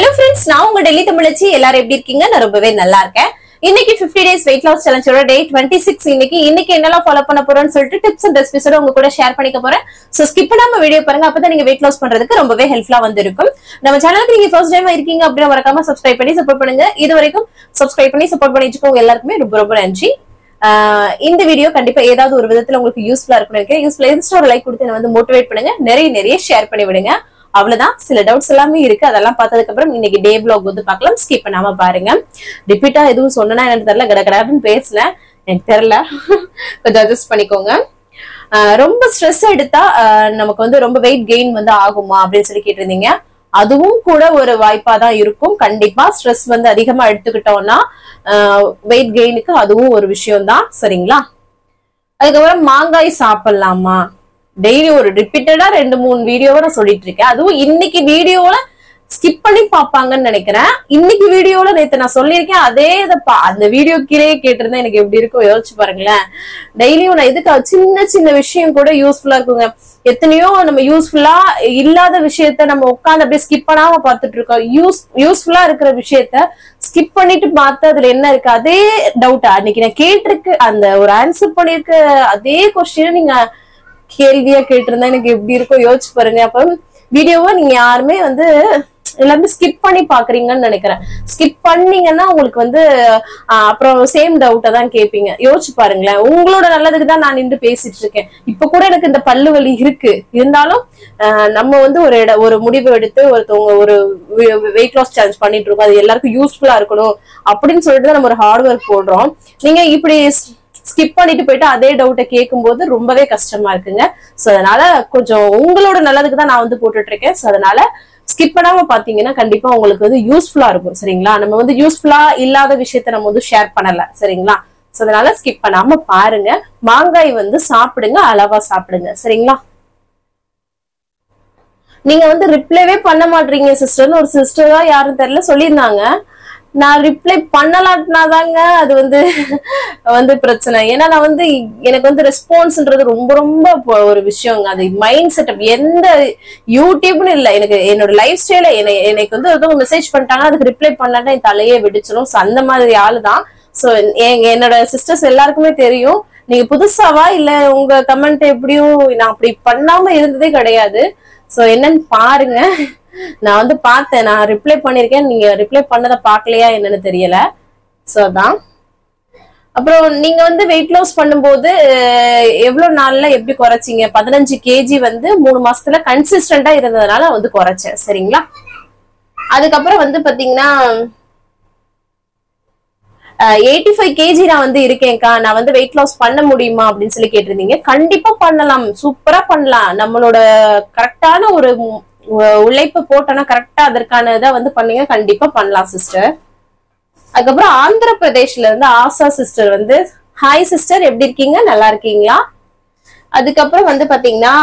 Hello friends, நான் உங்க டெல்லி தமிழச்சி. எல்லாரும் எப்படி இருக்கீங்க? நான் ரொம்பவே நல்லா இருக்கேன். இன்னைக்கு 50 days weight loss challenge ஓட டே 26. இன்னைக்கு என்னெல்லாம் ஃபாலோ பண்ண போறோம்னு சொல்லிட்டு டிப்ஸ் அண்ட் ரெசிபிஸோட உங்க கூட ஷேர் பண்ணிக்க போறேன். சோ ஸ்கிப் பண்ணாம வீடியோ பாருங்க. அப்பதான் நீங்க weight loss பண்றதுக்கு ரொம்பவே ஹெல்ப்ஃபுல்லா வந்திருக்கும். நம்ம சேனலுக்கு நீங்க ஃபர்ஸ்ட் டைம் இருக்கீங்க அப்படின்னா மறக்காம சப்ஸ்கிரைப் பண்ணி சப்போர்ட் பண்ணுங்க. இது வரைக்கும் சப்ஸ்கிரைப் பண்ணி சப்போர்ட் பண்ணிட்டு எல்லாருக்குமே ரொம்ப ரொம்ப நன்றி. இந்த வீடியோ கண்டிப்பா ஏதாவது ஒரு விதத்துல உங்களுக்கு யூஸ்ஃபுல்லா இருக்கும்னு நினைக்கிறேன். யூஸ்ஃபுல்லா இருந்துச்சு ஒரு லைக் கொடுத்து என்ன வந்து மோட்டிவேட் பண்ணுங்க. நிறைய ஷேர் பண்ணி விடுங்க. அவ்வளவுதான். சில டவுட்ஸ் எல்லாமே இருக்கு. அதெல்லாம் பார்த்ததுக்கு அப்புறம் இன்னைக்கு டே vlog வந்து பார்க்கலாம். ஸ்கிப் பண்ணாம பாருங்க. ரிப்பீட்டா எதுவும் சொன்னா எனக்கு தெரியல, கடகடான்னு பேசல, எனக்கு தெரியல, கொஞ்சம் அட்ஜஸ்ட் பண்ணிக்கோங்க. ரொம்ப ஸ்ட்ரெஸ் எடுத்தா நமக்கு வந்து ரொம்ப வெயிட் கெயின் வந்து ஆகுமா அப்படின்னு சொல்லி கேட்டிருந்தீங்க. அதுவும் கூட ஒரு வாய்ப்பா தான் இருக்கும். கண்டிப்பா ஸ்ட்ரெஸ் வந்து அதிகமா எடுத்துக்கிட்டோம்னா வெயிட் கெயினுக்கு அதுவும் ஒரு விஷயம் தான். சரிங்களா? அதுக்கப்புறம் மாங்காய் சாப்பிடலாமா? டெய்லி ஒரு ரிப்பீட்டடா 2-3 வீடியோவை நான் சொல்லிட்டு இருக்கேன். அதுவும் இன்னைக்கு வீடியோல ஸ்கிப் பண்ணி பாப்பாங்கன்னு நினைக்கிறேன். இன்னைக்கு வீடியோல நேத்து நான் சொல்லியிருக்கேன். அதே அந்த வீடியோ கீழே கேட்டிருந்தா எனக்கு எப்படி இருக்கும் யோசிச்சு பாருங்களேன். டெய்லியும் நான் இதுக்கு சின்ன விஷயம் கூட யூஸ்ஃபுல்லா இருக்குங்க. எத்தனையோ நம்ம யூஸ்ஃபுல்லா இல்லாத விஷயத்த நம்ம உட்காந்து அப்படியே ஸ்கிப் பண்ணாம பாத்துட்டு இருக்கோம். யூஸ்ஃபுல்லா இருக்கிற விஷயத்த ஸ்கிப் பண்ணிட்டு பார்த்து அதுல என்ன இருக்கு அதே டவுட்டா அன்னைக்கு நான் கேட்டிருக்கு அந்த ஒரு ஆன்சர் பண்ணிருக்க அதே கொஸ்டின் நீங்க கேள்வியா கேட்டிருந்தா எனக்கு எப்படி இருக்கும் யோசிச்சு பாருங்க. அப்ப வீடியோவை நீங்க யாருமே வந்து எல்லாருமே ஸ்கிப் பண்ணி பாக்குறீங்கன்னு நினைக்கிறேன். ஸ்கிப் பண்ணீங்கன்னா உங்களுக்கு வந்து அப்புறம் சேம் டவுட்டை தான் கேட்பீங்க. யோசிச்சு பாருங்களேன். உங்களோட நல்லதுக்கு தான் நான் நின்று பேசிட்டு இருக்கேன். இப்ப கூட எனக்கு இந்த பல்லு வலி இருக்கு. இருந்தாலும் நம்ம வந்து ஒரு முடிவு எடுத்து ஒருத்தவங்க ஒரு வெயிட் லாஸ் சேலஞ்ச் பண்ணிட்டு இருக்கோம். அது எல்லாருக்கும் யூஸ்ஃபுல்லா இருக்கணும் அப்படின்னு சொல்லிட்டு நம்ம ஒரு ஹார்ட் ஒர்க் போடுறோம். நீங்க இப்படி ஸ்கிப் பண்ணிட்டு போயிட்டு அதே டவுட்டை கேட்கும் போது ரொம்பவே கஷ்டமா இருக்குங்க. சோ அதனால கொஞ்சம் உங்களோட நல்லதுக்கு தான் நான் வந்து போட்டுட்டு இருக்கேன். சோ அதனால ஸ்கிப் பண்ணாம பாத்தீங்கன்னா கண்டிப்பா உங்களுக்கு வந்து யூஸ்ஃபுல்லா இருக்கும். சரிங்களா? நம்ம வந்து யூஸ்ஃபுல்லா இல்லாத விஷயத்த நம்ம வந்து ஷேர் பண்ணல. சரிங்களா? சோ அதனால ஸ்கிப் பண்ணாம பாருங்க. மாங்காய் வந்து சாப்பிடுங்க, அளவா சாப்பிடுங்க. சரிங்களா? நீங்க வந்து ரிப்ளைவே பண்ண மாட்டீங்க சிஸ்டர்னு ஒரு சிஸ்டர் தான் யாரும் தெரியல சொல்லியிருந்தாங்க. நான் ரிப்ளை பண்ணலாட்டினாதாங்க அது வந்து பிரச்சனை. ஏன்னா நான் வந்து எனக்கு வந்து ரெஸ்பான்ஸ்ன்றது ரொம்ப ஒரு விஷயங்க. அது மைண்ட் செட்டப். எந்த யூடியூப்னு இல்லை, எனக்கு என்னோட லைஃப் ஸ்டைல எனக்கு வந்து எதுவும் மெசேஜ் பண்ணிட்டாங்கன்னா அதுக்கு ரிப்ளை பண்ணலாட்டா என் தலையே வெடிச்சிடும். அந்த மாதிரி ஆளு தான். சோ என்னோட சிஸ்டர்ஸ் எல்லாருக்குமே தெரியும். நீங்க புதுசாவா இல்ல உங்க கமெண்ட் எப்படியும் நான் அப்படி பண்ணாம இருந்ததே கிடையாது. சோ என்னன்னு பாருங்க. நான் வந்து பார்த்தேன், நான் ரிப்ளை பண்ணிருக்கேன். நீங்க ரிப்ளை பண்ணதை பாக்கலையா என்னன்னு தெரியல. சோ அதான். அப்புறம் நீங்க வந்து வெயிட் லாஸ் பண்ணும்போது எவ்வளவு நாள்ல எப்படி குறைச்சிங்க? 15 kg வந்து 3 மாசத்துல கன்சிஸ்டன்டா இருந்ததுனால வந்து குறைச்சேன். சரிங்களா? அதுக்கப்புறம் வந்து பாத்தீங்கன்னா 85 kg நான் வந்து இருக்கேன்க்கா, நான் வந்து வெயிட் லாஸ் பண்ண முடியுமா அப்படின்னு சொல்லி கேட்டிருந்தீங்க. கண்டிப்பா பண்ணலாம், சூப்பரா பண்ணலாம். நம்மளோட கரெக்டான ஒரு உழைப்பு போட்டோம்னா கரெக்டா அதற்கான இதை வந்து பண்ணீங்க, கண்டிப்பா பண்ணலாம் சிஸ்டர். அதுக்கப்புறம் ஆந்திர பிரதேஷ்ல இருந்து ஆசா சிஸ்டர் வந்து ஹாய் சிஸ்டர், எப்படி இருக்கீங்க? நல்லா இருக்கீங்களா? அதுக்கப்புறம் வந்து பாத்தீங்கன்னா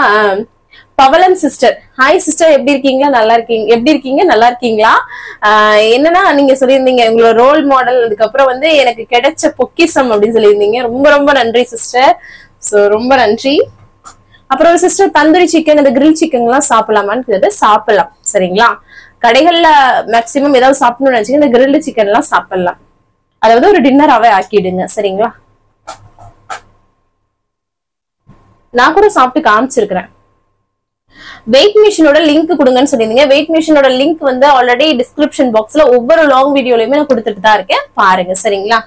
பவளம் சிஸ்டர் ஹாய் சிஸ்டர், எப்படி இருக்கீங்களா? நல்லா இருக்கீங்க? எப்படி இருக்கீங்க? நல்லா இருக்கீங்களா? என்னன்னா நீங்க சொல்லியிருந்தீங்க உங்களோட ரோல் மாடல், அதுக்கப்புறம் வந்து எனக்கு கிடைச்ச பொக்கிசம் அப்படின்னு சொல்லியிருந்தீங்க. ரொம்ப நன்றி சிஸ்டர். சோ ரொம்ப நன்றி. அப்புறம் சிஸ்டர் தந்தூரி சிக்கன், அந்த கிரில் சிக்கன் எல்லாம் சாப்பிடலாமான்னு சாப்பிடலாம். சரிங்களா? கடைகள்ல மேக்சிமம் ஏதாவது சாப்பிடணும்னு நினைச்சீங்க இந்த கிரில்டு சிக்கன் எல்லாம் சாப்பிடலாம். அதாவது ஒரு டின்னராவே ஆக்கிடுங்க. சரிங்களா? நான் கூட சாப்பிட்டு காமிச்சிருக்கிறேன். வெயிட் மிஷினோட லிங்க் கொடுங்கன்னு சொல்லியிருந்தீங்க. வெயிட் மிஷினோட லிங்க் வந்து ஆல்ரெடி டிஸ்கிரிப்ஷன் பாக்ஸ்ல ஒவ்வொரு லாங் வீடியோலயுமே நான் கொடுத்துட்டு தான் இருக்கேன், பாருங்க. சரிங்களா?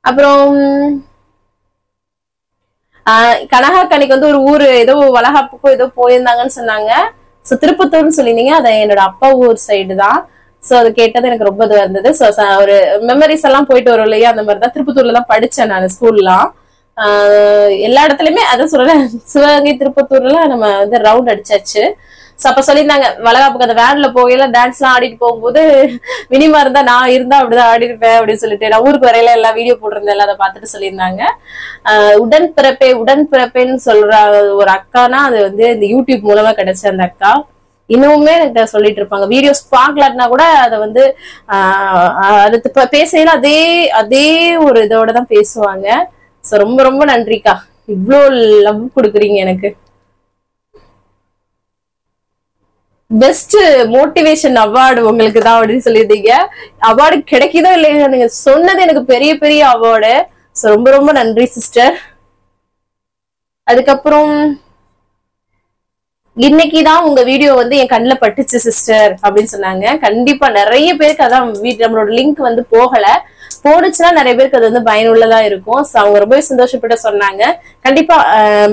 அப்புறம் கனகாக்கணிக்கு வந்து ஒரு ஊரு ஏதோ வளகாப்புக்கும் ஏதோ போயிருந்தாங்கன்னு சொன்னாங்க. சோ திருப்பத்தூர்னு சொல்லியிருந்தீங்க. அது என்னோட அப்பா ஊர் சைடு தான். சோ அது கேட்டது எனக்கு ரொம்ப இதுவா இருந்தது. சோ ஒரு மெமரிஸ் எல்லாம் போயிட்டு வரும் இல்லையா, அந்த மாதிரிதான். திருப்பத்தூர்ல தான் படிச்சேன் நான் ஸ்கூல்லாம். எல்லா இடத்துலயுமே அதான் சொல்றேன், சிவகங்கை திருப்பத்தூர்ல நம்ம வந்து ரவுண்ட் அடிச்சாச்சு. சோ அப்ப சொல்லியிருந்தாங்க வளகாப்புக்கு அந்த வேன்ல போகையில டான்ஸ் எல்லாம் ஆடிட்டு போகும்போது மினிமா இருந்தா நான் இருந்தா அப்படிதான் ஆடி இருப்பேன் அப்படின்னு சொல்லிட்டு நான் ஊருக்கு வரையில எல்லாம் வீடியோ போட்டிருந்தேன், அதை பார்த்துட்டு சொல்லியிருந்தாங்க. உடன்பிறப்பேன்னு சொல்ற ஒரு அக்கானா அது வந்து இந்த யூடியூப் மூலமா கிடைச்ச அந்த அக்கா. இன்னுமே எனக்கு சொல்லிட்டு இருப்பாங்க. வீடியோஸ் பாக்கலாட்டினா கூட அதை வந்து அது பேசையில அதே ஒரு இதோட தான் பேசுவாங்க. சோ ரொம்ப நன்றிக்கா, இவ்வளோ லவ் கொடுக்குறீங்க எனக்கு. பெஸ்ட் மோட்டிவேஷன் அவார்டு உங்களுக்கு தான் அப்படின்னு சொல்லியிருந்தீங்க. அவார்டு கிடைக்குதோ இல்லையா, நீங்க சொன்னது எனக்கு பெரிய பெரிய அவார்டு. ரொம்ப ரொம்ப நன்றி சிஸ்டர். அதுக்கப்புறம் இன்னைக்குதான் உங்க வீடியோ வந்து என் கண்ணுல பட்டுச்சு சிஸ்டர் அப்படின்னு சொன்னாங்க. கண்டிப்பா நிறைய பேருக்கு அதான் நம்மளோட லிங்க் வந்து போனுச்சுன்னா நிறைய பேருக்கு அது வந்து பயனுள்ளதா இருக்கும். அவங்க ரொம்பவே சந்தோஷப்பட்டு சொன்னாங்க. கண்டிப்பா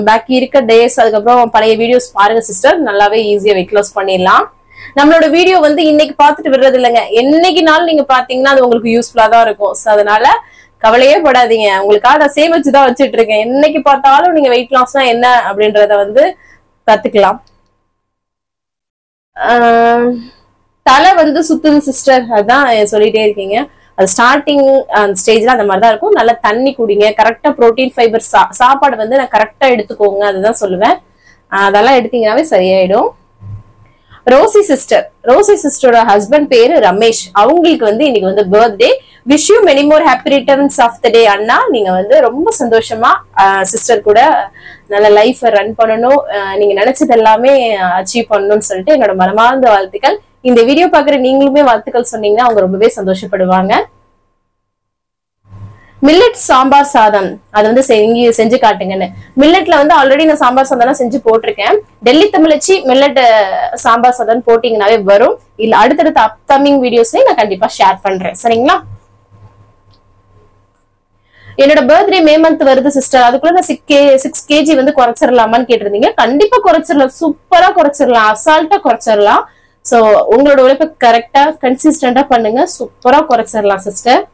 பாக்கி இருக்க டேஸ் அதுக்கப்புறம் பழைய வீடியோஸ் பாருங்க சிஸ்டர், நல்லாவே ஈஸியா வெயிட் லாஸ் பண்ணிடலாம். நம்மளோட வீடியோ வந்து இன்னைக்கு பார்த்துட்டு விடுறது இல்லைங்க, என்னைக்கு நாள் நீங்க பாத்தீங்கன்னா அது உங்களுக்கு யூஸ்ஃபுல்லா தான் இருக்கும். அதனால கவலையே படாதீங்க, உங்களுக்காக நான் சேமிச்சுதான் வச்சுட்டு இருக்கேன். என்னைக்கு பார்த்தாலும் நீங்க வெயிட் லாஸ்னா என்ன அப்படின்றத வந்து கத்துக்கலாம். தலை வந்து சுத்துது சிஸ்டர், அதுதான் சொல்லிட்டே இருக்கீங்க. அது ஸ்டார்டிங் ஸ்டேஜ்ல அந்த மாதிரிதான் இருக்கும். நல்லா தண்ணி குடிங்க, கரெக்டா புரோட்டீன் ஃபைபர் சாப்பாடு வந்து நான் கரெக்டா எடுத்துக்கோங்க, அதுதான் சொல்லுவேன். அதெல்லாம் எடுத்தீங்கன்னாவே சரியாயிடும். ரோசி சிஸ்டரோட ஹஸ்பண்ட் பேரு ரமேஷ். அவங்களுக்கு வந்து இன்னைக்கு வந்து birthday. Wish you many more happy returns of the day அண்ணா. நீங்க வந்து ரொம்ப சந்தோஷமா சிஸ்டர் கூட நல்ல லைஃப் ரன் பண்ணணும், நீங்க நினைச்சது எல்லாமே அச்சீவ் பண்ணணும்னு சொல்லிட்டு என்னோட மனமார்ந்த வாழ்த்துக்கள். இந்த வீடியோ பாக்குற நீங்களுமே வாழ்த்துக்கள் சொன்னீங்கன்னா அவங்க ரொம்பவே சந்தோஷப்படுவாங்க. மில்லட் சாம்பார் சாதம் அது வந்து செஞ்சு காட்டுங்கன்னு. மில்லட்ல வந்து ஆல்ரெடி நான் சாம்பார் சாதம் செஞ்சு போட்டிருக்கேன். டெல்லி தமிழச்சி மில்லட் சாம்பார் சாதம் போட்டீங்கன்னாவே வரும். இல்ல அடுத்தடுத்த அப்கமிங் வீடியோஸ்லயும் நான் கண்டிப்பா ஷேர் பண்றேன், சரிங்களா? என்னோட பர்த்டே மே மந்த் வருது சிஸ்டர், அதுக்குள்ள நான் 6 kg வந்து குறைச்சிடலாமான்னு கேட்டிருந்தீங்க. கண்டிப்பா குறைச்சிடலாம், சூப்பரா குறைச்சிடலாம், அசால்ட்டா குறைச்சிடலாம். சோ உங்களோட உழைப்பை கரெக்டா கன்சிஸ்டன்டா பண்ணுங்க, சூப்பரா குறைச்சிடலாம் சிஸ்டர்.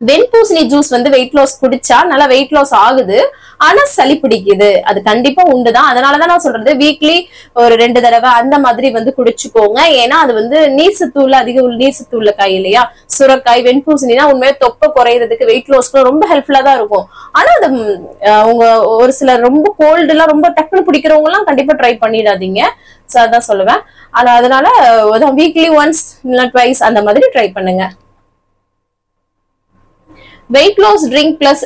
வெண்பூசணி ஜூஸ் வந்து வெயிட் லாஸ் குடிச்சா நல்லா வெயிட் லாஸ் ஆகுது, ஆனா சளி பிடிக்குது, அது கண்டிப்பா உண்டுதான். அதனாலதான் நான் சொல்றது வீக்லி ஒரு 2 தடவை அந்த மாதிரி வந்து குடிச்சுக்கோங்க. ஏன்னா அது வந்து நீர் சத்து உள்ள அதிக நீர் சத்து உள்ள காய் இல்லையா. சுரக்காய் வெண்பூசணினா உண்மையா தொப்பை குறையிறதுக்கு வெயிட் லாஸ்க்கு ரொம்ப ஹெல்ப்ஃபுல்லா தான் இருக்கும். ஆனா அது உங்க ஒரு சிலர் ரொம்ப கோல்டு எல்லாம் ரொம்ப டக்குன்னு பிடிக்கிறவங்க எல்லாம் கண்டிப்பா ட்ரை பண்ணிடாதீங்க, அதான் சொல்லுவேன். ஆனா அதனால வீக்லி ஒன்ஸ் இல்ல ட்வைஸ் அந்த மாதிரி ட்ரை பண்ணுங்க. வெயிட் லாஸ் ட்ரிங்க் பிளஸ்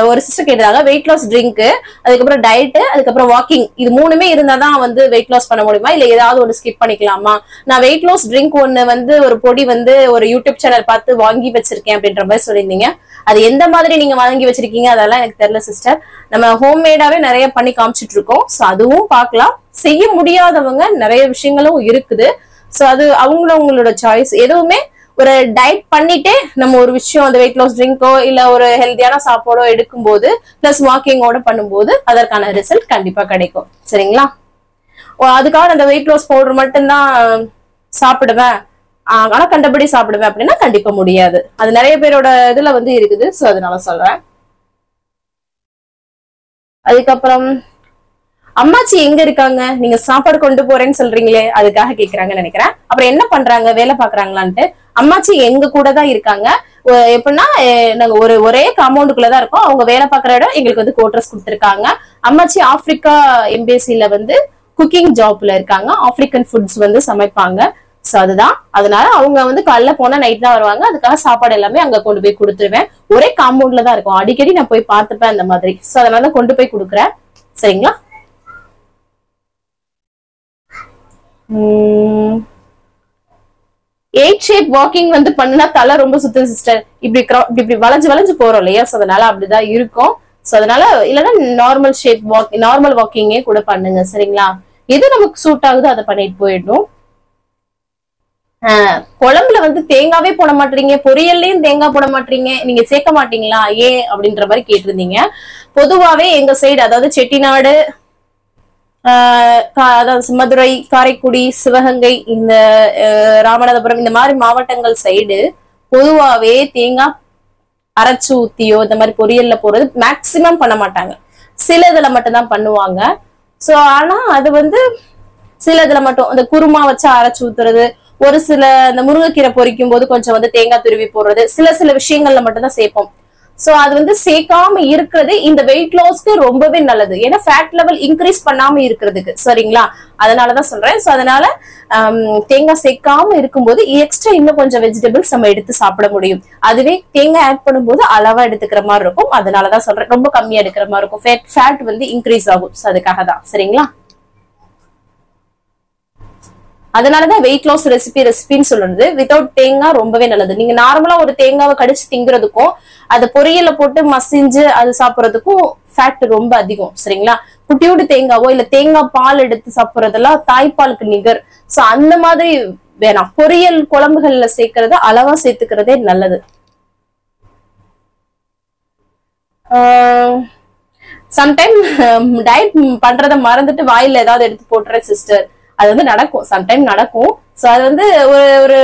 ஒரு சிஸ்டர் கேட்டாங்க வெயிட் லாஸ் ட்ரிங்க், அதுக்கப்புறம் டயட், அதுக்கப்புறம் வாக்கிங், இது 3மே இருந்தாதான் வந்து வெயிட் லாஸ் பண்ண முடியுமா, இல்ல ஏதாவது ஒரு ஸ்கிப் பண்ணிக்கலாமா? நான் வெயிட் லாஸ் ட்ரிங்க் ஒண்ணு வந்து ஒரு பொடி வந்து ஒரு யூடியூப் சேனல் பார்த்து வாங்கி வச்சிருக்கேன் அப்படின்ற மாதிரி சொல்லியிருந்தீங்க. அது எந்த மாதிரி நீங்க வாங்கி வச்சிருக்கீங்க அதெல்லாம் எனக்கு தெரியல சிஸ்டர். நம்ம ஹோம்மேடாவே நிறைய பண்ணி காமிச்சிட்டு இருக்கோம். சோ அதுவும் பார்க்கலாம். செய்ய முடியாதவங்க நிறைய விஷயங்களும் இருக்குது. சோ அது அவங்களோட சாய்ஸ். எதுவுமே ஒரு டயட் பண்ணிட்டே நம்ம ஒரு விஷயம் அந்த வெயிட் லாஸ் ட்ரிங்கோ இல்ல ஒரு ஹெல்தியான சாப்பாடோ எடுக்கும் போது பிளஸ் வாக்கிங்கோட பண்ணும்போது அதற்கான ரிசல்ட் கண்டிப்பா கிடைக்கும், சரிங்களா? அதுக்காக அந்த வெயிட் லாஸ் பவுடர் மட்டும்தான் சாப்பிடுவேன் ஆனா கண்டபடி சாப்பிடுவேன் அப்படின்னா கண்டிப்பா முடியாது. அது நிறைய பேரோட இதுல வந்து இருக்குது. சோ அதனால சொல்றேன். அதுக்கப்புறம் அம்மாச்சி எங்க இருக்காங்க, நீங்க சாப்பாடு கொண்டு போறேன்னு சொல்றீங்களே அதுக்காக கேக்குறாங்கன்னு நினைக்கிறேன். அப்புறம் என்ன பண்றாங்க, வேலை பாக்குறாங்களான்ட்டு. அம்மாச்சி எங்க கூட தான் இருக்காங்க. எப்படின்னா நாங்க ஒரே காம்பவுண்டுக்குள்ளதான் இருக்கோம். அவங்க வேலை பாக்குற இடம் எங்களுக்கு வந்து குவார்டர்ஸ் கொடுத்துருக்காங்க. அம்மாச்சி ஆப்பிரிக்கா எம்பேசில வந்து குக்கிங் ஜாப்ல இருக்காங்க. ஆப்பிரிக்கன் ஃபுட்ஸ் வந்து சமைப்பாங்க. சோ அதுதான். அதனால அவங்க வந்து காலைல போனா நைட் தான் வருவாங்க. அதுக்காக சாப்பாடு எல்லாமே அங்க கொண்டு போய் கொடுத்துருவேன். ஒரே காம்பவுண்ட்ல தான் இருக்கும். அடிக்கடி நான் போய் பார்த்துப்பேன் அந்த மாதிரி. சோ அதனால கொண்டு போய் கொடுக்குறேன், சரிங்களா? 8 ஷேப் வாக்கிங் வந்து பண்ணா தலை ரொம்ப சுத்தம் சிஸ்டர். இப்படி வளைஞ்சு போறோம் இல்லையா, சோ அதனால அப்படிதான் இருக்கும். சோ அதனால இல்லைன்னா நார்மல் ஷேப் நார்மல் வாக்கிங்கே கூட பண்ணுங்க, சரிங்களா? எது நமக்கு சூட் ஆகுதோ அதை பண்ணிட்டு போயிடணும். குழம்புல வந்து தேங்காவே போட மாட்டீங்க, பொரியல்லையும் தேங்காய் போட மாட்டீங்க, நீங்க சேர்க்க மாட்டீங்களா ஏன் அப்படின்ற மாதிரி கேட்டிருந்தீங்க. பொதுவாவே எங்க சைடு அதாவது செட்டிநாடு, அதாவது மதுரை, காரைக்குடி, சிவகங்கை, இந்த ராமநாதபுரம் இந்த மாதிரி மாவட்டங்கள் சைடு பொதுவாவே தேங்காய் அரைச்சு ஊத்தியோ இந்த மாதிரி பொரியல்ல போறது மேக்சிமம் பண்ண மாட்டாங்க. சில இதுல மட்டும்தான் பண்ணுவாங்க. சோ ஆனா அது வந்து சில இதுல மட்டும் அந்த குருமா வச்சு அரைச்சு ஊத்துறது, ஒரு சில இந்த முருங்கைக்கீரை பொரிக்கும் போது கொஞ்சம் வந்து தேங்காய் துருவி போடுறது, சில விஷயங்கள்ல மட்டும்தான் சேர்ப்போம். சோ அது வந்து சேர்க்காம இருக்கிறது இந்த வெயிட் லாஸ்க்கு ரொம்பவே நல்லது. ஏன்னா ஃபேட் லெவல் இன்க்ரீஸ் பண்ணாம இருக்கிறதுக்கு, சரிங்களா? அதனாலதான் சொல்றேன். சோ அதனால தேங்காய் சேர்க்காம இருக்கும்போது எக்ஸ்ட்ரா இன்னும் கொஞ்சம் வெஜிடபிள்ஸ் நம்ம எடுத்து சாப்பிட முடியும். அதுவே தேங்காய் ஆட் பண்ணும்போது அளவா எடுத்துக்கிற மாதிரி இருக்கும். அதனாலதான் சொல்றேன், ரொம்ப கம்மியா எடுக்கிற மாதிரி இருக்கும். ஃபேட் வந்து இன்க்ரீஸ் ஆகும். சோ அதுக்காக தான், சரிங்களா? அதனாலதான் வெயிட் லாஸ் ரெசிபின்னு சொல்றது. வித்தவுட் தேங்காய் ரொம்பவே நல்லது. நீங்க நார்மலா ஒரு தேங்காவை கடிச்சு திங்கிறதுக்கும் அது பொரியல போட்டு மசிஞ்சு அது சாப்பிடறதுக்கும் ஃபேட் ரொம்ப அதிகம். சரிங்களா? குட்டியோடு தேங்காவோ இல்ல தேங்காய் பால் எடுத்து சாப்பிடுறதெல்லாம் தாய்ப்பாலுக்கு நிகர். சோ அந்த மாதிரி வேணாம். பொரியல் குழம்புகள்ல சேர்க்கறத அளவா சேர்த்துக்கிறதே நல்லது. சம்டைம் டயட் பண்றத மறந்துட்டு வாயில ஏதாவது எடுத்து போட்டுறேன் சிஸ்டர். அது வந்து நடக்கும், சம்டைம் நடக்கும். சோ அது வந்து ஒரு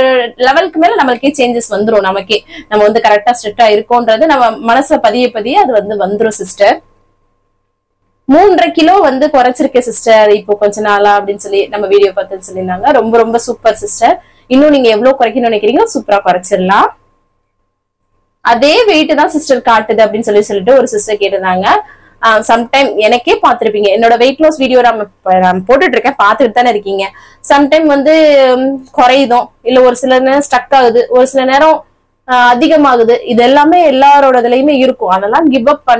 லெவலுக்கு மேல நம்மளுக்கே சேஞ்சஸ் வந்துரும். நமக்கே நம்ம வந்து கரெக்டா ஸ்ட்ரிக்டா இருக்கோன்றது நம்ம மனசுல பதிய அது வந்து வந்துரும் சிஸ்டர். 3.5 கிலோ வந்து குறைச்சிருக்கேன் சிஸ்டர் இப்போ கொஞ்ச நாளா அப்படின்னு சொல்லி நம்ம வீடியோ பார்த்து சொல்லியிருந்தாங்க. ரொம்ப ரொம்ப சூப்பர் சிஸ்டர். இன்னும் நீங்க எவ்வளவு குறைக்கணும்னு நினைக்கிறீங்களோ சூப்பரா குறைச்சிடலாம். அதே வெயிட் தான் சிஸ்டர் காட்டுது அப்படின்னு சொல்லிட்டு ஒரு சிஸ்டர் கேட்டிருந்தாங்க. சம்டைம் எனக்கே பாத்திருப்பீங்க, என்னோட வெயிட் லாஸ் வீடியோ நான் போட்டுட்டு இருக்கேன், பாத்துட்டு தானே இருக்கீங்க. சம்டைம் வந்து குறையுதும், இல்ல ஒரு சில நேரம் ஸ்டக் ஆகுது, ஒரு சில நேரம் அதிகமாகுது. இது எல்லாமே எல்லாரோட இதுலயுமே இருக்கும். அதெல்லாம் கிவ் அப்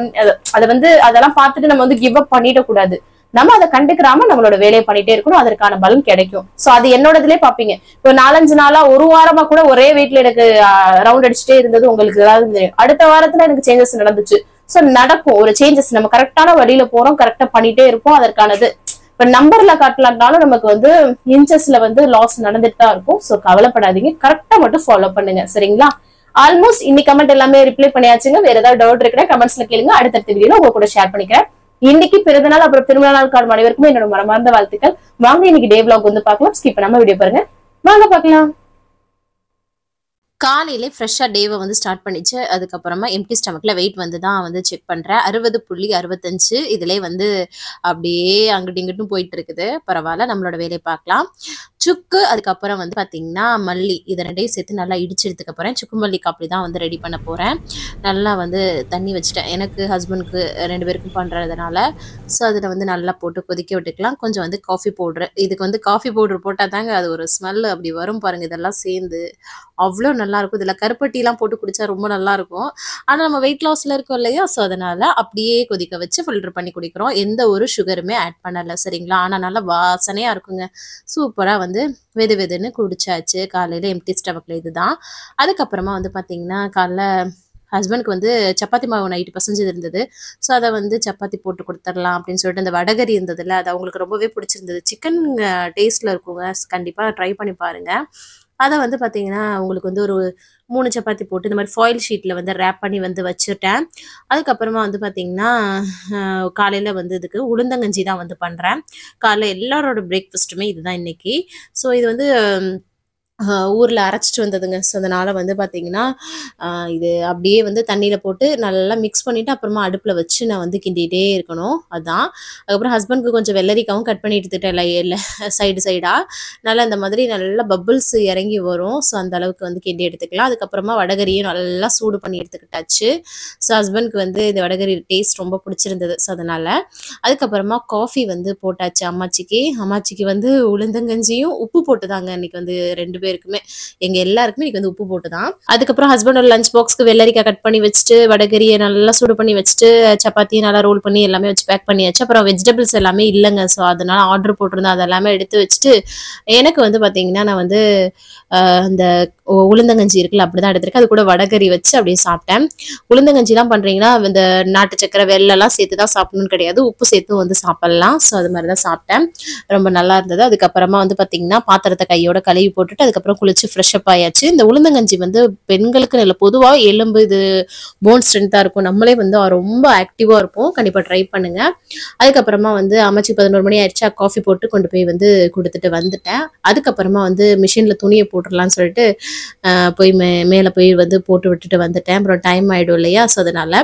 அதை வந்து அதெல்லாம் பார்த்துட்டு நம்ம வந்து கிவ் அப் பண்ணிட கூடாது. நம்ம அதை கண்டுக்கிறாம நம்மளோட வேலையை பண்ணிட்டே இருக்கணும், அதற்கான பலன் கிடைக்கும். சோ அது என்னோட இதுலயே பாப்பீங்க. இப்போ 4-5 நாளா ஒரு வாரமா கூட ஒரே வெயிட்ல எனக்கு ரவுண்ட் அடிச்சுட்டே இருந்தது உங்களுக்கு ஏதாவது தெரியும். அடுத்த வாரத்துல எனக்கு சேஞ்சஸ் நடந்துச்சு. சோ நடக்கும் ஒரு சேஞ்சஸ். நம்ம கரெக்டான வழியில போறோம், கரெக்டா பண்ணிட்டே இருப்போம். அதற்கானது இப்ப நம்பர்ல காட்டலாம்னாலும் நமக்கு வந்து இன்ச்சஸ்ல வந்து லாஸ் நடந்துட்டு தான் இருக்கும். சோ கவலைப்படாதீங்க, கரெக்டா மட்டும் ஃபாலோ பண்ணுங்க. சரிங்களா? ஆல்மோஸ்ட் இன்னைக்கு கமெண்ட் எல்லாமே ரிப்ளை பண்ணியாச்சுங்க. வேற ஏதாவது டவுட் இருக்குன்னா கமெண்ட்ஸ்ல கேளுங்க, அடுத்தடுத்த வீடியோல உங்க கூட ஷேர் பண்ணிக்கிறேன். இன்னைக்கு பிறந்த நாள் அப்புறம் திருமண நாள் காணும் அனைவருக்குமே என்னோட மனமார்ந்த வாழ்த்துக்கள். வாங்க இன்னைக்கு டே vlog வந்து பார்க்கலாம். ஸ்கிப் பண்ணாம வீடியோ பாருங்க, வாங்க பார்க்கலாம். காலையிலே ஃப்ரெஷ்ஷாக டேவை வந்து ஸ்டார்ட் பண்ணிச்சு. அதுக்கப்புறமா எம்டி ஸ்டமக்கில் வெயிட் வந்து தான் வந்து செக் பண்ணுறேன். 60.65. இதிலே வந்து அப்படியே அங்கிட்டு இங்கிட்டும் போயிட்டு இருக்குது. பரவாயில்ல, நம்மளோட வேலையை பார்க்கலாம். சுக்கு, அதுக்கப்புறம் வந்து பார்த்தீங்கன்னா மல்லி, இதை ரெண்டையும் சேர்த்து நல்லா இடிச்சு எடுத்துக்க போகிறேன். சுக்கு மல்லி காப்பி தான் வந்து ரெடி பண்ண போகிறேன். நல்லா வந்து தண்ணி வச்சுட்டேன், எனக்கு ஹஸ்பண்டுக்கு 2 பேருக்கும் பண்ணுறதுனால. ஸோ அதில் வந்து நல்லா போட்டு கொதிக்க விட்டுக்கலாம். கொஞ்சம் வந்து காஃபி பவுட்ரு, இதுக்கு வந்து காஃபி பவுட்ரு போட்டால் தாங்க அது ஒரு ஸ்மெல் அப்படி வரும் பாருங்கள். இதெல்லாம் சேர்ந்து அவ்வளோ நல்லாயிருக்கும். இதில் கருப்பட்டிலாம் போட்டு குடித்தா ரொம்ப நல்லாயிருக்கும். ஆனால் நம்ம வெயிட் லாஸில் இருக்கோம் இல்லையா? ஸோ அதனால் அப்படியே கொதிக்க வச்சு ஃபில்டர் பண்ணி குடிக்கிறோம். எந்த ஒரு சுகருமே ஆட் பண்ணலை. சரிங்களா? ஆனால் நல்லா வாசனையாக இருக்குங்க. சூப்பராக வந்து வெது வெதுன்னு குடிச்சாச்சு காலையில் எம்டி ஸ்டமக்கில். இதுதான். அதுக்கப்புறமா வந்து பார்த்திங்கன்னா காலைல ஹஸ்பண்டுக்கு வந்து சப்பாத்தி மாவு நைட்டு பசஞ்சது இருந்தது. ஸோ அதை வந்து சப்பாத்தி போட்டு கொடுத்துடலாம் அப்படின்னு சொல்லிட்டு அந்த வடகரி இருந்ததில்ல, அது அவங்களுக்கு ரொம்பவே பிடிச்சிருந்தது. சிக்கன் டேஸ்ட்டில் இருக்குங்க, கண்டிப்பாக ட்ரை பண்ணி பாருங்கள். அதை வந்து பார்த்தீங்கன்னா உங்களுக்கு வந்து ஒரு 3 சப்பாத்தி போட்டு இந்த மாதிரி ஃபாயில் ஷீட்டில் வந்து ரேப் பண்ணி வந்து வச்சுட்டேன். அதுக்கப்புறமா வந்து பார்த்தீங்கன்னா காலையில் வந்து இதுக்கு உளுந்தங்கஞ்சி தான் வந்து பண்ணுறேன். காலையில் எல்லாரோட பிரேக்ஃபாஸ்ட்டுமே இதுதான் இன்றைக்கி. ஸோ இது வந்து ஊரில் அரைச்சிட்டு வந்ததுங்க. ஸோ அதனால் வந்து பார்த்திங்கன்னா இது அப்படியே வந்து தண்ணியில் போட்டு நல்லா மிக்ஸ் பண்ணிவிட்டு அப்புறமா அடுப்பில் வச்சு நான் வந்து கிண்டிகிட்டே இருக்கணும். அதுதான். அதுக்கப்புறம் ஹஸ்பண்டுக்கு கொஞ்சம் வெள்ளரிக்காவும் கட் பண்ணி எடுத்துட்டேன் இல்லை சைடாக. நல்லா இந்த மாதிரி நல்லா பப்புள்ஸ் இறங்கி வரும். ஸோ அந்த அளவுக்கு வந்து கிண்டி எடுத்துக்கலாம். அதுக்கப்புறமா வடகரியும் நல்லா சூடு பண்ணி எடுத்துக்கிட்டாச்சு. ஸோ ஹஸ்பண்டுக்கு வந்து இந்த வடகரி டேஸ்ட் ரொம்ப பிடிச்சிருந்தது. ஸோ அதனால் அதுக்கப்புறமா காஃபி வந்து போட்டாச்சு அம்மாச்சிக்கு வந்து உளுந்தங்கஞ்சியும் உப்பு போட்டு தாங்க இன்றைக்கி வந்து 2 பேருக்குமே, எங்கள் எல்லாருக்குமே இன்றைக்கி வந்து உப்பு போட்டு தான். அதுக்கப்புறம் ஹஸ்பண்டோட லஞ்ச் பாக்ஸ்க்கு வெள்ளரிக்காய் கட் பண்ணி வச்சுட்டு வடகரியை நல்லா சூடு பண்ணி வச்சுட்டு சப்பாத்தியை நல்லா ரோல் பண்ணி எல்லாமே வச்சு பேக் பண்ணியாச்சு. அப்புறம் வெஜிடபிள்ஸ் எல்லாமே இல்லைங்க. ஸோ அதனால் ஆர்டர் போட்டிருந்தேன், அதெல்லாமே எடுத்து வச்சுட்டு எனக்கு வந்து பார்த்திங்கன்னா நான் வந்து அந்த உளுந்தங்கஞ்சி இருக்குல்ல அப்படி தான் எடுத்துருக்கேன். அது கூட வடகரி வச்சு அப்படியே சாப்பிட்டேன். உளுந்தங்கஞ்சிலாம் பண்ணுறீங்கன்னா இந்த நாட்டு சக்கரை வெள்ளெல்லாம் சேர்த்து தான் சாப்பிடணும்னு கிடையாது, உப்பு சேர்த்து வந்து சாப்பிட்லாம். ஸோ அது மாதிரி தான் சாப்பிட்டேன், ரொம்ப நல்லா இருந்தது. அதுக்கப்புறமா வந்து பார்த்திங்கன்னா பாத்திரத்தை கையோட கழுவி போட்டுட்டு அதுக்கப்புறம் குளிச்சு ஃப்ரெஷ்அப் ஆயாச்சு. இந்த உளுந்தங்கஞ்சி வந்து பெண்களுக்கு நல்ல, பொதுவாக எலும்பு இது போன் ஸ்ட்ரென்த்தாக இருக்கும், நம்மளே வந்து ரொம்ப ஆக்டிவாக இருப்போம். கண்டிப்பாக ட்ரை பண்ணுங்கள். அதுக்கப்புறமா வந்து அமைச்சு 11 மணி ஆயிடுச்சா, காஃபி போட்டு கொண்டு போய் வந்து கொடுத்துட்டு வந்துட்டேன். அதுக்கப்புறமா வந்து மிஷினில் துணியை போட்டுடலான்னு சொல்லிட்டு போய் மேலே போய் வந்து போட்டு விட்டுட்டு வந்துட்டேன். அப்புறம் டைம் ஆகிடும் இல்லையா? ஸோ அதனால்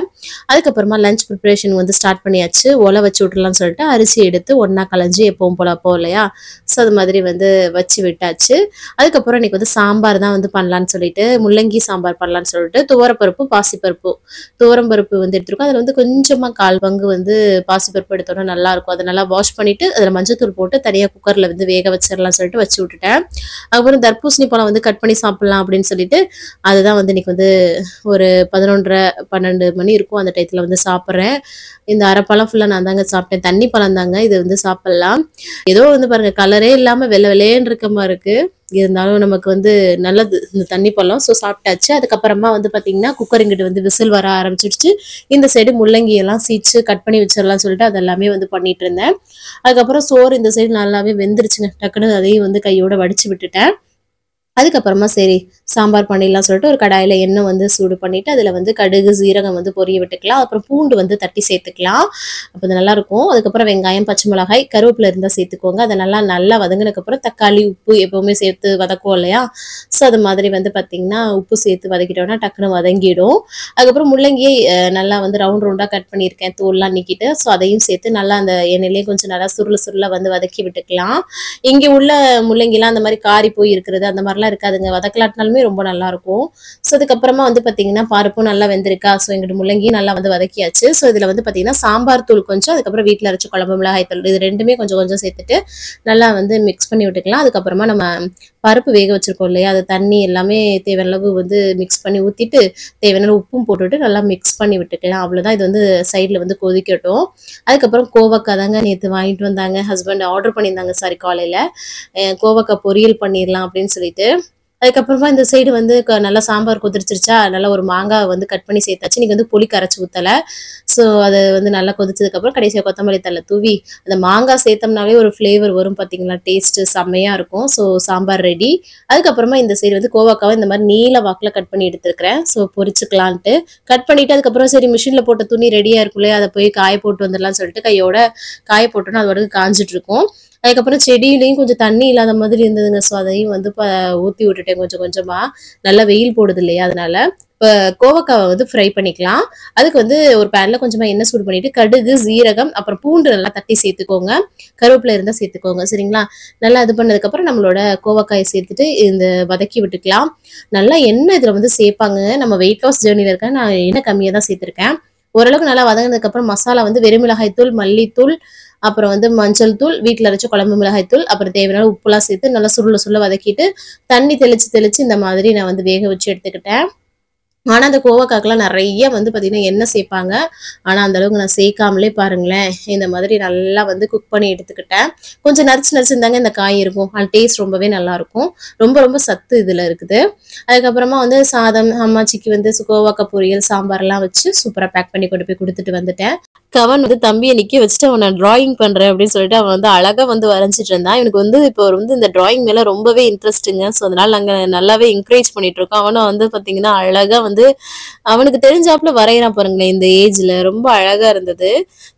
அதுக்கப்புறமா லஞ்ச் ப்ரிப்பரேஷன் வந்து ஸ்டார்ட் பண்ணியாச்சு. ஒலை வச்சு விட்டுலான்னு சொல்லிட்டு அரிசி எடுத்து ஒன்றா கலைஞ்சி எப்பவும் போல அப்போ இல்லையா? ஸோ அது மாதிரி வந்து வச்சு விட்டாச்சு. அதுக்கப்புறம் இன்றைக்கி வந்து சாம்பார் தான் வந்து பண்ணலான்னு சொல்லிட்டு முள்ளங்கி சாம்பார் பண்ணலான்னு சொல்லிட்டு துவரப்பருப்பு துவரம்பருப்பு வந்து எடுத்துருக்கோம். அதில் வந்து கொஞ்சமாக 1/4 பங்கு வந்து பாசிப்பருப்பு எடுத்தோன்னா நல்லாயிருக்கும். அதை நல்லா வாஷ் பண்ணிவிட்டு அதில் மஞ்சத்தூள் போட்டு தனியாக குக்கரில் வந்து வேக வச்சிடலாம்னு சொல்லிட்டு வச்சு விட்டுட்டேன். அதுக்கப்புறம் தர்பூசணி பழம் வந்து கட் பண்ணி சாப்பிடலாம் சாப்பிடலாம் அப்படின்னு சொல்லிட்டு அதுதான் வந்து இன்னைக்கு வந்து ஒரு 11:30 12 மணி இருக்கும் அந்த டயத்துல வந்து சாப்பிட்றேன். இந்த அரைப்பழம் ஃபுல்லா நான் தாங்க சாப்பிட்டேன். தண்ணி பழம் தாங்க, இது வந்து சாப்பிடலாம். ஏதோ வந்து பாருங்க கலரே இல்லாம வெள்ளை வெள்ளையேன்னு இருக்க மாதிரி இருக்கு. இருந்தாலும் நமக்கு வந்து நல்லது இந்த தண்ணி பழம். ஸோ சாப்பிட்டாச்சு. அதுக்கப்புறமா வந்து பாத்தீங்கன்னா குக்கர் இங்கிட்டு வந்து விசில் வர ஆரம்பிச்சிடுச்சு. இந்த சைடு முள்ளங்கி எல்லாம் சீச்சு கட் பண்ணி வச்சிடலாம் சொல்லிட்டு அதெல்லாமே வந்து பண்ணிட்டு இருந்தேன். அதுக்கப்புறம் சோறு இந்த சைடு நல்லாவே வெந்துருச்சுங்க. டக்குன்னு அதையும் வந்து கையோட வடிச்சு விட்டுட்டேன். அதுக்கப்புறமா சரி சாம்பார் பண்ணிடலாம் சொல்லிட்டு ஒரு கடாயில எண்ணெய் வந்து சூடு பண்ணிட்டு அதுல வந்து கடுகு சீரகம் வந்து பொரிய விட்டுக்கலாம். அப்புறம் பூண்டு வந்து தட்டி சேர்த்துக்கலாம். அப்போ அது நல்லா இருக்கும். அதுக்கப்புறம் வெங்காயம் பச்சை மிளகாய் கருவேப்பிலை இருந்தா சேர்த்துக்கோங்க. அதை நல்லா வதங்கினதுக்கு அப்புறம் தக்காளி உப்பு எப்பவுமே சேர்த்து வதக்குவோம் இல்லையா, ஸோ அது மாதிரி வந்து பாத்தீங்கன்னா உப்பு சேர்த்து வதக்கிட்டோம்னா டக்குன்னு வதங்கிடும். அதுக்கப்புறம் முள்ளங்கியை நல்லா வந்து ரவுண்டா கட் பண்ணியிருக்கேன் தோல்லாம் நீக்கிட்டு. ஸோ அதையும் சேர்த்து நல்லா அந்த எண்ணெயிலேயே கொஞ்சம் நல்லா சுருள வந்து வதக்கி விட்டுக்கலாம். இங்க உள்ள முள்ளங்கிலாம் அந்த மாதிரி காரி போய் இருக்கிறது அந்த மாதிரிலாம் இருக்காதுங்க, வதக்கலாட்டினாலுமே ரொம்ப நல்லா இருக்கும். ஸோ அதுக்கப்புறமா வந்து பாத்தீங்கன்னா பருப்பும் நல்லா வெந்திருக்கா. ஸோ எங்கிட்ட முள்ளங்கியும் நல்லா வந்து வதக்கியாச்சு. ஸோ இதுல வந்து பாத்தீங்கன்னா சாம்பார் தூள் கொஞ்சம், அதுக்கப்புறம் வீட்டில் அரைச்ச குழம்பு மிளகாய் தூள், இது ரெண்டுமே கொஞ்சம் கொஞ்சம் சேர்த்துட்டு நல்லா வந்து மிக்ஸ் பண்ணி விட்டுக்கலாம். அதுக்கப்புறமா நம்ம பருப்பு வேக வச்சிருக்கோம் இல்லையா, அது தண்ணி எல்லாமே தேவையான அளவு வந்து மிக்ஸ் பண்ணி ஊத்திட்டு தேவையான உப்பும் போட்டுட்டு நல்லா மிக்ஸ் பண்ணி விட்டுக்கலாம். அவ்வளவுதான். இது வந்து சைட்ல வந்து கொதிக்கட்டும். அதுக்கப்புறம் கோவக்காய் தாங்க நேற்று வாங்கிட்டு வந்தாங்க, ஹஸ்பண்ட் ஆர்டர் பண்ணியிருந்தாங்க சாரி காலையில. கோவக்காய் பொரியல் பண்ணிடலாம் அப்படின்னு சொல்லிட்டு. அதுக்கப்புறமா இந்த சைடு வந்து நல்லா சாம்பார் கொதிச்சிருச்சா, நல்லா ஒரு மாங்காய் வந்து கட் பண்ணி சேர்த்தாச்சு. இன்னைக்கு வந்து புளி கரைச்சி ஊத்தல. ஸோ அது வந்து நல்லா கொதிச்சதுக்கு அப்புறம் கடைசியா கொத்தமல்லி தழை தூவி அந்த மாங்காய் சேர்த்தோம்னாவே ஒரு ஃப்ளேவர் வரும் பாத்தீங்களா, டேஸ்ட் செம்மையா இருக்கும். So sambar ready. அதுக்கப்புறமா இந்த சைடு வந்து கோவக்காவை இந்த மாதிரி நீல வாக்குல கட் பண்ணி எடுத்துருக்கிறேன். ஸோ பொரிச்சுக்கலான்ட்டு கட் பண்ணிட்டு அதுக்கப்புறம் சரி மிஷின்ல போட்ட துணி ரெடியா இருக்குள்ளே, அதை போய் காய போட்டு வந்துடலாம்னு சொல்லிட்டு கையோட காய போட்டோன்னா அது வரைக்கும் காஞ்சிட்டு இருக்கும். அதுக்கப்புறம் செடியிலையும் கொஞ்சம் தண்ணி இல்லாத மாதிரி இருந்ததுங்க. ஸோ அதையும் வந்து ஊத்தி விட்டுட்டேன் கொஞ்சம் கொஞ்சமா. நல்லா வெயில் போடுது இல்லையா, அதனால. இப்போ கோவக்காவை வந்து ஃப்ரை பண்ணிக்கலாம். அதுக்கு வந்து ஒரு பேன்ல கொஞ்சமா எண்ணெய் சூடு பண்ணிட்டு கடுகு சீரகம் அப்புறம் பூண்டு நல்லா தட்டி சேர்த்துக்கோங்க. கருவேப்பிலை இருந்தா சேர்த்துக்கோங்க சரிங்களா. நல்லா இது பண்ணதுக்கு அப்புறம் நம்மளோட கோவக்காயை சேர்த்துட்டு இந்த வதக்கி விட்டுக்கலாம். நல்லா எண்ணெய் இதுல வந்து சேர்ப்பாங்க. நம்ம வெயிட் லாஸ் ஜேர்னில இருக்க நான் எண்ணெய் கம்மியா தான் சேர்த்திருக்கேன். ஓரளவுக்கு நல்லா வதங்கினதுக்கு அப்புறம் மசாலா வந்து வெறுமிளகாய் தூள், மல்லித்தூள், அப்புறம் வந்து மஞ்சள் தூள், வீட்டில் அரைச்ச குழம்பு மிளகாய் தூள், அப்புறம் தேவையான உப்புலாம் சேர்த்து நல்லா சுருள வதக்கிட்டு தண்ணி தெளிச்சு இந்த மாதிரி நான் வந்து வேக வச்சு எடுத்துக்கிட்டேன். ஆனா அந்த கோவக்காக்கெல்லாம் நிறைய வந்து பாத்தீங்கன்னா எண்ணெய் சேர்ப்பாங்க. ஆனா அந்த அளவுக்கு நான் சேர்க்காமலே பாருங்களேன் இந்த மாதிரி நல்லா வந்து குக் பண்ணி எடுத்துக்கிட்டேன். கொஞ்சம் நரிச்சு இருந்தாங்க இந்த காய் இருக்கும். அந்த டேஸ்ட் ரொம்பவே நல்லா இருக்கும். ரொம்ப சத்து இதுல இருக்குது. அதுக்கப்புறமா வந்து சாதம் அம்மாச்சிக்கு வந்து கோவக்காய் பொரியல் சாம்பார்லாம் வச்சு சூப்பரா பேக் பண்ணி கொண்டு போய் கொடுத்துட்டு வந்துட்டேன். கவன் வந்து தம்பியை நிக்க வச்சுட்டு அவனை டிராயிங் பண்றேன் அப்படின்னு சொல்லிட்டு அவன் வந்து அழகா வந்து வரைஞ்சிட்டு இருந்தான். இவனுக்கு வந்து இப்போ வந்து இந்த டிராயிங் மேல ரொம்பவே இன்ட்ரெஸ்ட்டுங்க. ஸோ அதனால நாங்க நல்லாவே என்கரேஜ் பண்ணிட்டு இருக்கோம். அவனும் வந்து பாத்தீங்கன்னா அழகா வந்து அவனுக்கு தெரிஞ்சாப்புல வரைகிறான் பாருங்களேன். இந்த ஏஜ்ல ரொம்ப அழகா இருந்தது.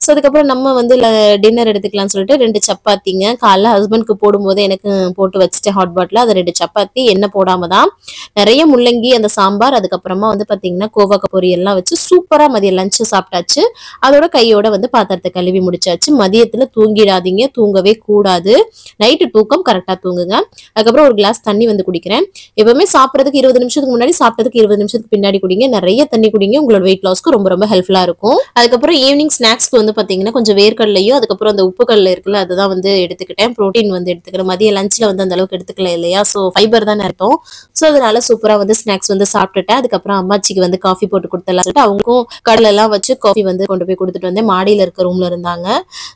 ஸோ அதுக்கப்புறம் நம்ம வந்து டின்னர் எடுத்துக்கலாம்னு சொல்லிட்டு 2 சப்பாத்திங்க காலைல ஹஸ்பண்ட்க்கு போடும்போது எனக்கு போட்டு வச்சுட்டேன் ஹாட் பாட்டில். அது 2 சப்பாத்தி எண்ணெய் போடாம தான். நிறைய முள்ளங்கி அந்த சாம்பார், அதுக்கப்புறமா வந்து பாத்தீங்கன்னா கோவக்காய் பொரியல்லாம் வச்சு சூப்பரா மதியம் லஞ்சு சாப்பிட்டாச்சு. அதோட கையோட வந்து பாத்திரத்தை கழுவி முடிச்சாச்சு. மதியத்துல தூங்கிடாதீங்க, தூங்கவே கூடாது. நைட்டு தூக்கம் கரெக்டா தூங்குங்க. அதுக்கப்புறம் ஒரு கிளாஸ் தண்ணி வந்து குடிக்கிறேன். எப்பவுமே சாப்பிடறதுக்கு 20 நிமிஷத்துக்கு முன்னாடி, சாப்பிட்டதுக்கு 20 நிமிஷத்துக்கு பின்னாடி குடிங்க. நிறைய தண்ணி குடிங்க, உங்களோட வெயிட் லாஸ்க்கு ரொம்ப ஹெல்ப்ஃபுல்லா இருக்கும். அதுக்கப்புறம் ஈவினிங் ஸ்நாக்ஸ்க்கு வந்து பாத்தீங்கன்னா கொஞ்சம் வேர்க்கடலையும் அதுக்கப்புறம் அந்த உப்பு கடலை இருக்குல்ல அதுதான் வந்து எடுத்துக்கிட்டேன். ப்ரோட்டீன் வந்து எடுத்துக்கிறேன். மதிய லஞ்ச்ல வந்து அந்த அளவுக்கு எடுத்துக்கல இல்லையா, ஸோ ஃபைபர் தான் அர்த்தம். ஸோ அதனால சூப்பரா வந்து ஸ்நாக்ஸ் வந்து சாப்பிட்டுட்டேன். அதுக்கப்புறம் அம்மாச்சிக்கு வந்து காஃபி போட்டு கொடுத்துடலாம் சொல்லிட்டு அவங்களுக்கும் கடலை எல்லாம் வச்சு காஃபி வந்து கொண்டு போய் கொடுத்துட்டு வந்து மாடியில இருக்க ரூம்ல இருந்தாங்க.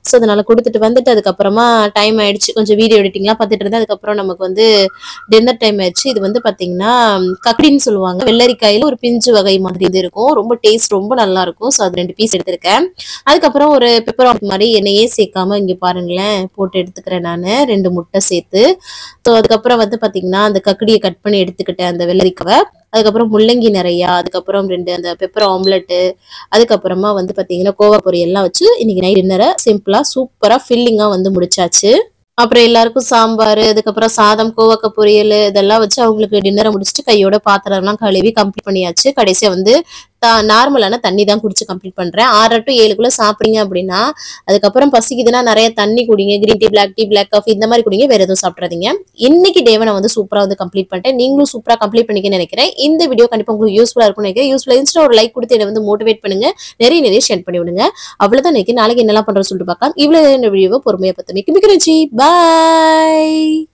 ஸோ அதனால கொடுத்துட்டு வந்துட்டு அதுக்கப்புறமா டைம் ஆயிடுச்சு. கொஞ்சம் வீடியோ எடிட்டிங்லாம் பார்த்துட்டு இருந்தேன். அதுக்கப்புறம் நமக்கு வந்து டின்னர் டைம் ஆயிடுச்சு. இது வந்து பாத்தீங்கன்னா கக்கடின்னு சொல்லுவாங்க. வெள்ளரிக்காயில ஒரு பிஞ்சு வகை மாதிரி இது இருக்கும். ரொம்ப டேஸ்ட் ரொம்ப நல்லா இருக்கும். ஸோ அது 2 பீஸ் எடுத்திருக்கேன். அதுக்கப்புறம் ஒரு பெப்பர் மாதிரி எண்ணெயே சேர்க்காம இங்க பாருங்களேன் போட்டு எடுத்துக்கிறேன் நான் 2 முட்டை சேர்த்து. ஸோ அதுக்கப்புறம் வந்து பாத்தீங்கன்னா அந்த கக்கடியை கட் பண்ணி எடுத்துக்கிட்டேன் அந்த வெள்ளரிக்காவை. அதுக்கப்புறம் முள்ளங்கி நிறையா, அதுக்கப்புறம் 2 அந்த பெப்பர் ஆம்லெட்டு, அதுக்கப்புறமா வந்து பாத்தீங்கன்னா கோவா பொரியல் எல்லாம் வச்சு இன்னைக்கு நைட் டின்னரை சிம்பிளா சூப்பரா ஃபில்லிங்கா வந்து முடிச்சாச்சு. அப்புறம் எல்லாருக்கும் சாம்பார், அதுக்கப்புறம் சாதம், கோவக்காய் பொரியல் இதெல்லாம் வச்சு அவங்களுக்கு டின்னரை முடிச்சுட்டு கையோட பாத்திரம் எல்லாம் கழுவி கம்ப்ளீட் பண்ணியாச்சு. கடைசியா வந்து நார்மலான தண்ணி தான் குடிச்சு கம்ப்ளீட் பண்றேன். 6 to 7க்குள்ள சாப்பிடுங்க அப்படின்னா அதுக்கப்புறம் பசிக்குதுன்னா நிறைய தண்ணி குடிங்க. கிரீன் டீ, பிளாக் காஃபி இந்த மாதிரி குடிங்க. வேற எதுவும் சாப்பிடாதீங்க. இன்னைக்கு டேவை நான் வந்து சூப்பரா வந்து கம்ப்ளீட் பண்ணிட்டேன். நீங்களும் சூப்பரா கம்ப்ளீட் பண்ணிக்க நினைக்கிறேன். இந்த வீடியோ கண்டிப்பா உங்களுக்கு யூஸ்ஃபுல்லா இருக்கும்னு நினைக்கிறேன். யூஸ்ஃபுல்லா இருந்துச்சுன்னா ஒரு லைக் கொடுத்து என்னை வந்து மோட்டிவேட் பண்ணுங்க. நிறைய ஷேர் பண்ணி விடுங்க. அவ்வளவுதான். நாளைக்கு என்னெல்லாம் பண்றோம்னு சொல்லிட்டு பார்க்கலாம். இவ்வளவு வீடியோவை பொறுமையா பார்த்து மிக்க நன்றி. பாய்.